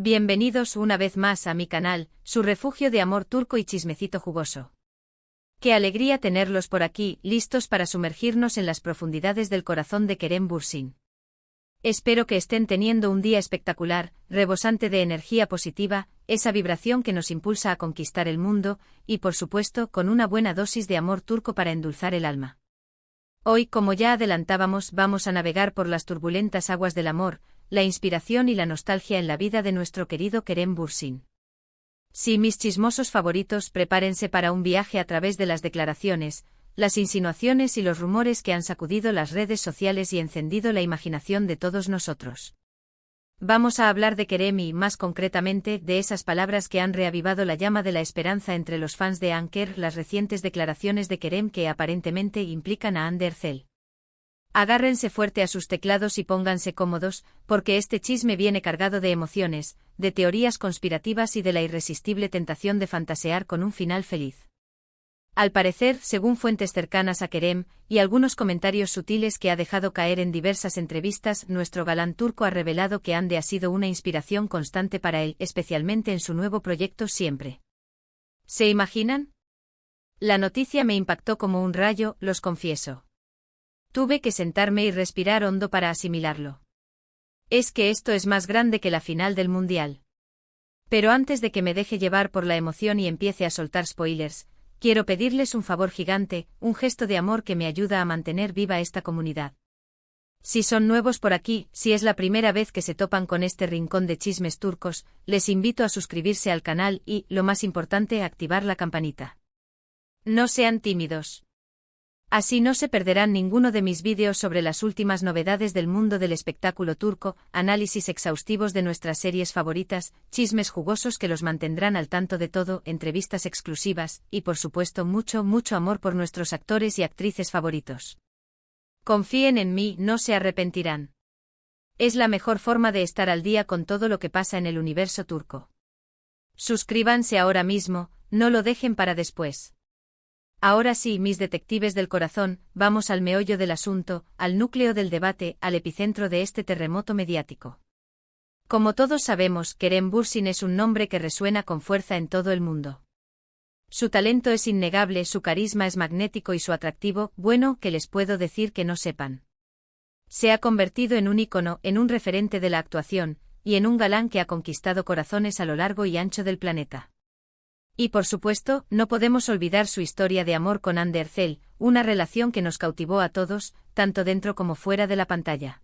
Bienvenidos una vez más a mi canal, su refugio de amor turco y chismecito jugoso. Qué alegría tenerlos por aquí, listos para sumergirnos en las profundidades del corazón de Kerem Bürsin. Espero que estén teniendo un día espectacular, rebosante de energía positiva, esa vibración que nos impulsa a conquistar el mundo, y por supuesto con una buena dosis de amor turco para endulzar el alma. Hoy, como ya adelantábamos, vamos a navegar por las turbulentas aguas del amor, la inspiración y la nostalgia en la vida de nuestro querido Kerem Bürsin. Sí, mis chismosos favoritos, prepárense para un viaje a través de las declaraciones, las insinuaciones y los rumores que han sacudido las redes sociales y encendido la imaginación de todos nosotros. Vamos a hablar de Kerem y, más concretamente, de esas palabras que han reavivado la llama de la esperanza entre los fans de Anker, las recientes declaraciones de Kerem que aparentemente implican a Hande Erçel. Agárrense fuerte a sus teclados y pónganse cómodos, porque este chisme viene cargado de emociones, de teorías conspirativas y de la irresistible tentación de fantasear con un final feliz. Al parecer, según fuentes cercanas a Kerem, y algunos comentarios sutiles que ha dejado caer en diversas entrevistas, nuestro galán turco ha revelado que Hande ha sido una inspiración constante para él, especialmente en su nuevo proyecto Siempre. ¿Se imaginan? La noticia me impactó como un rayo, los confieso. Tuve que sentarme y respirar hondo para asimilarlo. Es que esto es más grande que la final del Mundial. Pero antes de que me deje llevar por la emoción y empiece a soltar spoilers, quiero pedirles un favor gigante, un gesto de amor que me ayuda a mantener viva esta comunidad. Si son nuevos por aquí, si es la primera vez que se topan con este rincón de chismes turcos, les invito a suscribirse al canal y, lo más importante, activar la campanita. No sean tímidos. Así no se perderán ninguno de mis vídeos sobre las últimas novedades del mundo del espectáculo turco, análisis exhaustivos de nuestras series favoritas, chismes jugosos que los mantendrán al tanto de todo, entrevistas exclusivas, y por supuesto mucho, mucho amor por nuestros actores y actrices favoritos. Confíen en mí, no se arrepentirán. Es la mejor forma de estar al día con todo lo que pasa en el universo turco. Suscríbanse ahora mismo, no lo dejen para después. Ahora sí, mis detectives del corazón, vamos al meollo del asunto, al núcleo del debate, al epicentro de este terremoto mediático. Como todos sabemos, Kerem Bürsin es un nombre que resuena con fuerza en todo el mundo. Su talento es innegable, su carisma es magnético y su atractivo, bueno, ¿qué les puedo decir que no sepan? Se ha convertido en un ícono, en un referente de la actuación, y en un galán que ha conquistado corazones a lo largo y ancho del planeta. Y por supuesto, no podemos olvidar su historia de amor con Hande Erçel, una relación que nos cautivó a todos, tanto dentro como fuera de la pantalla.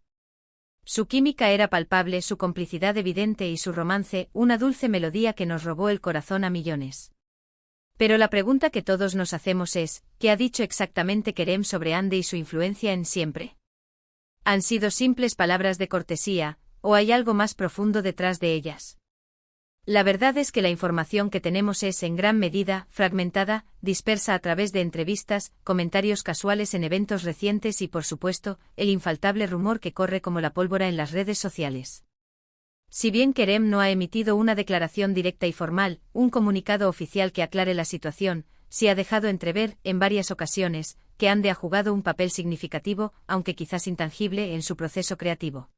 Su química era palpable, su complicidad evidente y su romance, una dulce melodía que nos robó el corazón a millones. Pero la pregunta que todos nos hacemos es, ¿qué ha dicho exactamente Kerem sobre Hande y su influencia en Siempre? ¿Han sido simples palabras de cortesía, o hay algo más profundo detrás de ellas? La verdad es que la información que tenemos es en gran medida fragmentada, dispersa a través de entrevistas, comentarios casuales en eventos recientes y por supuesto, el infaltable rumor que corre como la pólvora en las redes sociales. Si bien Kerem no ha emitido una declaración directa y formal, un comunicado oficial que aclare la situación, sí ha dejado entrever, en varias ocasiones, que Hande ha jugado un papel significativo, aunque quizás intangible, en su proceso creativo.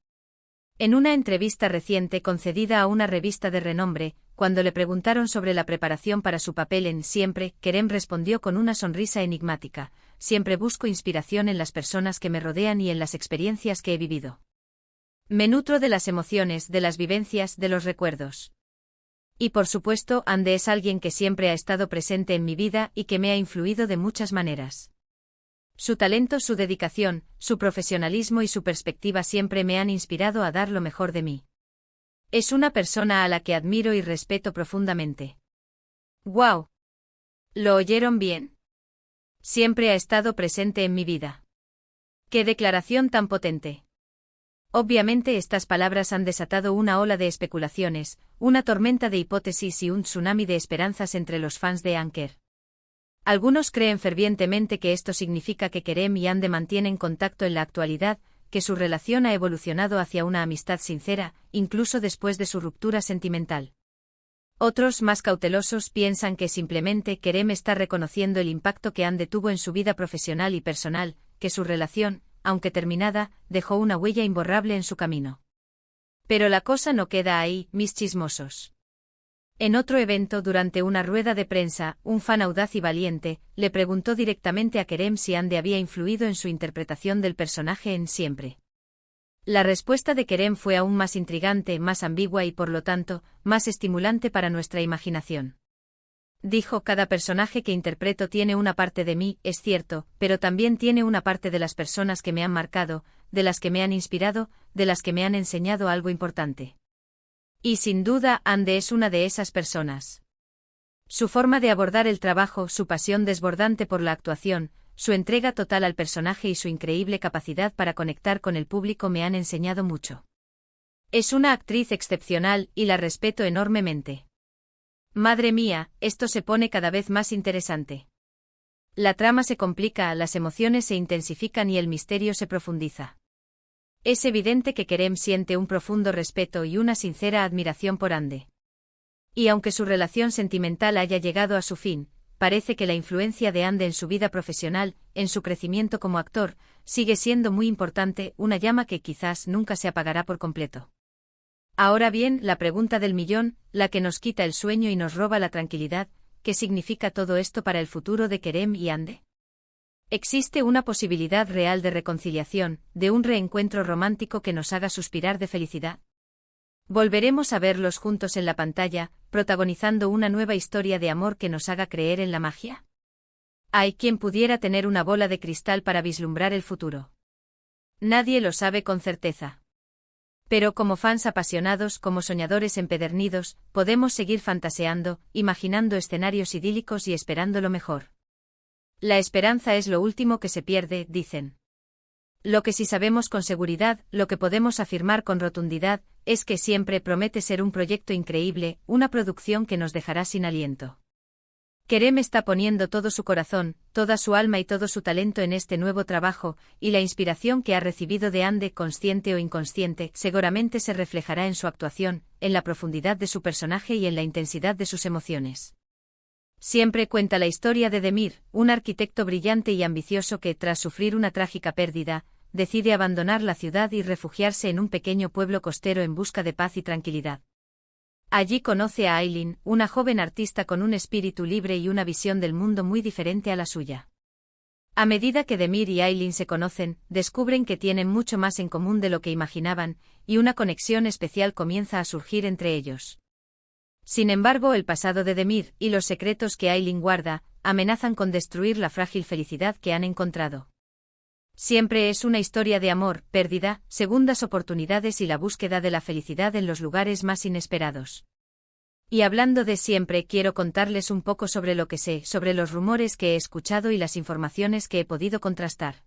En una entrevista reciente concedida a una revista de renombre, cuando le preguntaron sobre la preparación para su papel en Siempre, Kerem respondió con una sonrisa enigmática: siempre busco inspiración en las personas que me rodean y en las experiencias que he vivido. Me nutro de las emociones, de las vivencias, de los recuerdos. Y por supuesto, Hande es alguien que siempre ha estado presente en mi vida y que me ha influido de muchas maneras. Su talento, su dedicación, su profesionalismo y su perspectiva siempre me han inspirado a dar lo mejor de mí. Es una persona a la que admiro y respeto profundamente. ¡Guau! ¿Lo oyeron bien? Siempre ha estado presente en mi vida. ¡Qué declaración tan potente! Obviamente estas palabras han desatado una ola de especulaciones, una tormenta de hipótesis y un tsunami de esperanzas entre los fans de Anker. Algunos creen fervientemente que esto significa que Kerem y Hande mantienen contacto en la actualidad, que su relación ha evolucionado hacia una amistad sincera, incluso después de su ruptura sentimental. Otros, más cautelosos, piensan que simplemente Kerem está reconociendo el impacto que Hande tuvo en su vida profesional y personal, que su relación, aunque terminada, dejó una huella imborrable en su camino. Pero la cosa no queda ahí, mis chismosos. En otro evento, durante una rueda de prensa, un fan audaz y valiente le preguntó directamente a Kerem si Ande había influido en su interpretación del personaje en Siempre. La respuesta de Kerem fue aún más intrigante, más ambigua y por lo tanto, más estimulante para nuestra imaginación. Dijo: cada personaje que interpreto tiene una parte de mí, es cierto, pero también tiene una parte de las personas que me han marcado, de las que me han inspirado, de las que me han enseñado algo importante. Y sin duda, Ande es una de esas personas. Su forma de abordar el trabajo, su pasión desbordante por la actuación, su entrega total al personaje y su increíble capacidad para conectar con el público me han enseñado mucho. Es una actriz excepcional y la respeto enormemente. Madre mía, esto se pone cada vez más interesante. La trama se complica, las emociones se intensifican y el misterio se profundiza. Es evidente que Kerem siente un profundo respeto y una sincera admiración por Ande. Y aunque su relación sentimental haya llegado a su fin, parece que la influencia de Ande en su vida profesional, en su crecimiento como actor, sigue siendo muy importante, una llama que quizás nunca se apagará por completo. Ahora bien, la pregunta del millón, la que nos quita el sueño y nos roba la tranquilidad, ¿qué significa todo esto para el futuro de Kerem y Ande? ¿Existe una posibilidad real de reconciliación, de un reencuentro romántico que nos haga suspirar de felicidad? ¿Volveremos a verlos juntos en la pantalla, protagonizando una nueva historia de amor que nos haga creer en la magia? ¿Hay quien pudiera tener una bola de cristal para vislumbrar el futuro? Nadie lo sabe con certeza. Pero como fans apasionados, como soñadores empedernidos, podemos seguir fantaseando, imaginando escenarios idílicos y esperando lo mejor. La esperanza es lo último que se pierde, dicen. Lo que sí sabemos con seguridad, lo que podemos afirmar con rotundidad, es que Siempre promete ser un proyecto increíble, una producción que nos dejará sin aliento. Kerem está poniendo todo su corazón, toda su alma y todo su talento en este nuevo trabajo, y la inspiración que ha recibido de Ande, consciente o inconsciente, seguramente se reflejará en su actuación, en la profundidad de su personaje y en la intensidad de sus emociones. Siempre cuenta la historia de Demir, un arquitecto brillante y ambicioso que, tras sufrir una trágica pérdida, decide abandonar la ciudad y refugiarse en un pequeño pueblo costero en busca de paz y tranquilidad. Allí conoce a Aylin, una joven artista con un espíritu libre y una visión del mundo muy diferente a la suya. A medida que Demir y Aylin se conocen, descubren que tienen mucho más en común de lo que imaginaban, y una conexión especial comienza a surgir entre ellos. Sin embargo, el pasado de Demir y los secretos que Aylin guarda, amenazan con destruir la frágil felicidad que han encontrado. Siempre es una historia de amor, pérdida, segundas oportunidades y la búsqueda de la felicidad en los lugares más inesperados. Y hablando de Siempre, quiero contarles un poco sobre lo que sé, sobre los rumores que he escuchado y las informaciones que he podido contrastar.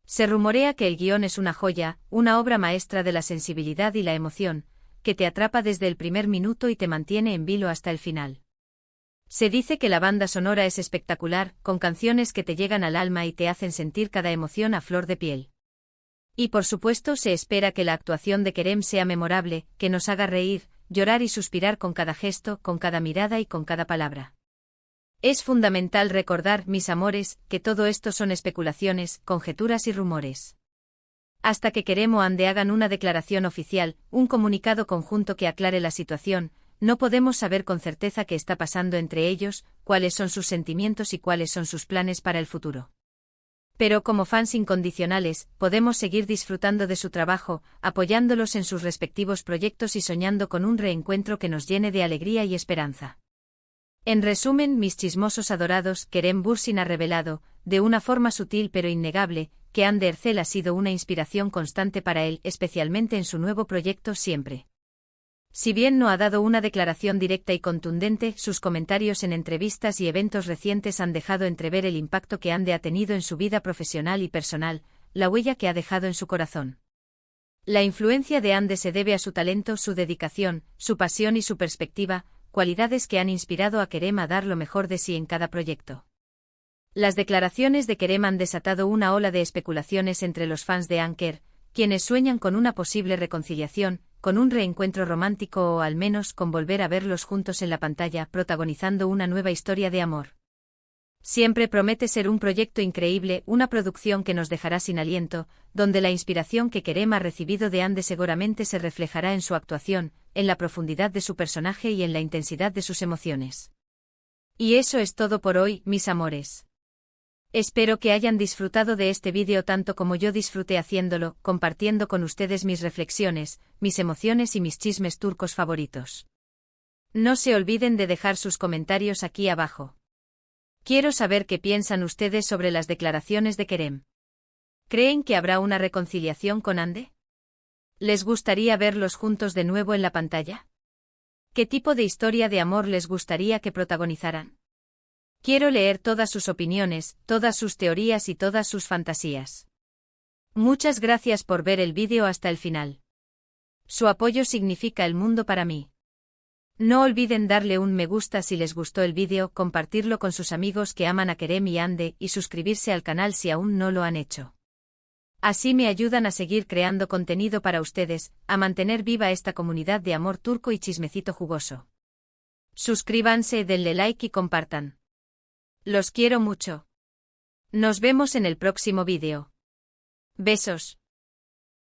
Se rumorea que el guión es una joya, una obra maestra de la sensibilidad y la emoción, que te atrapa desde el primer minuto y te mantiene en vilo hasta el final. Se dice que la banda sonora es espectacular, con canciones que te llegan al alma y te hacen sentir cada emoción a flor de piel. Y por supuesto se espera que la actuación de Kerem sea memorable, que nos haga reír, llorar y suspirar con cada gesto, con cada mirada y con cada palabra. Es fundamental recordar, mis amores, que todo esto son especulaciones, conjeturas y rumores. Hasta que Kerem o Ande hagan una declaración oficial, un comunicado conjunto que aclare la situación, no podemos saber con certeza qué está pasando entre ellos, cuáles son sus sentimientos y cuáles son sus planes para el futuro. Pero como fans incondicionales, podemos seguir disfrutando de su trabajo, apoyándolos en sus respectivos proyectos y soñando con un reencuentro que nos llene de alegría y esperanza. En resumen, mis chismosos adorados, Kerem Bürsin ha revelado, de una forma sutil pero innegable, que Ande Erçel ha sido una inspiración constante para él, especialmente en su nuevo proyecto Siempre. Si bien no ha dado una declaración directa y contundente, sus comentarios en entrevistas y eventos recientes han dejado entrever el impacto que Ande ha tenido en su vida profesional y personal, la huella que ha dejado en su corazón. La influencia de Ande se debe a su talento, su dedicación, su pasión y su perspectiva, cualidades que han inspirado a Kerem a dar lo mejor de sí en cada proyecto. Las declaraciones de Kerem han desatado una ola de especulaciones entre los fans de Anker, quienes sueñan con una posible reconciliación, con un reencuentro romántico o al menos con volver a verlos juntos en la pantalla protagonizando una nueva historia de amor. Siempre promete ser un proyecto increíble, una producción que nos dejará sin aliento, donde la inspiración que Kerem ha recibido de Ande seguramente se reflejará en su actuación, en la profundidad de su personaje y en la intensidad de sus emociones. Y eso es todo por hoy, mis amores. Espero que hayan disfrutado de este vídeo tanto como yo disfruté haciéndolo, compartiendo con ustedes mis reflexiones, mis emociones y mis chismes turcos favoritos. No se olviden de dejar sus comentarios aquí abajo. Quiero saber qué piensan ustedes sobre las declaraciones de Kerem. ¿Creen que habrá una reconciliación con Ande? ¿Les gustaría verlos juntos de nuevo en la pantalla? ¿Qué tipo de historia de amor les gustaría que protagonizaran? Quiero leer todas sus opiniones, todas sus teorías y todas sus fantasías. Muchas gracias por ver el vídeo hasta el final. Su apoyo significa el mundo para mí. No olviden darle un me gusta si les gustó el vídeo, compartirlo con sus amigos que aman a Kerem y Ande y suscribirse al canal si aún no lo han hecho. Así me ayudan a seguir creando contenido para ustedes, a mantener viva esta comunidad de amor turco y chismecito jugoso. Suscríbanse, denle like y compartan. Los quiero mucho. Nos vemos en el próximo vídeo. Besos.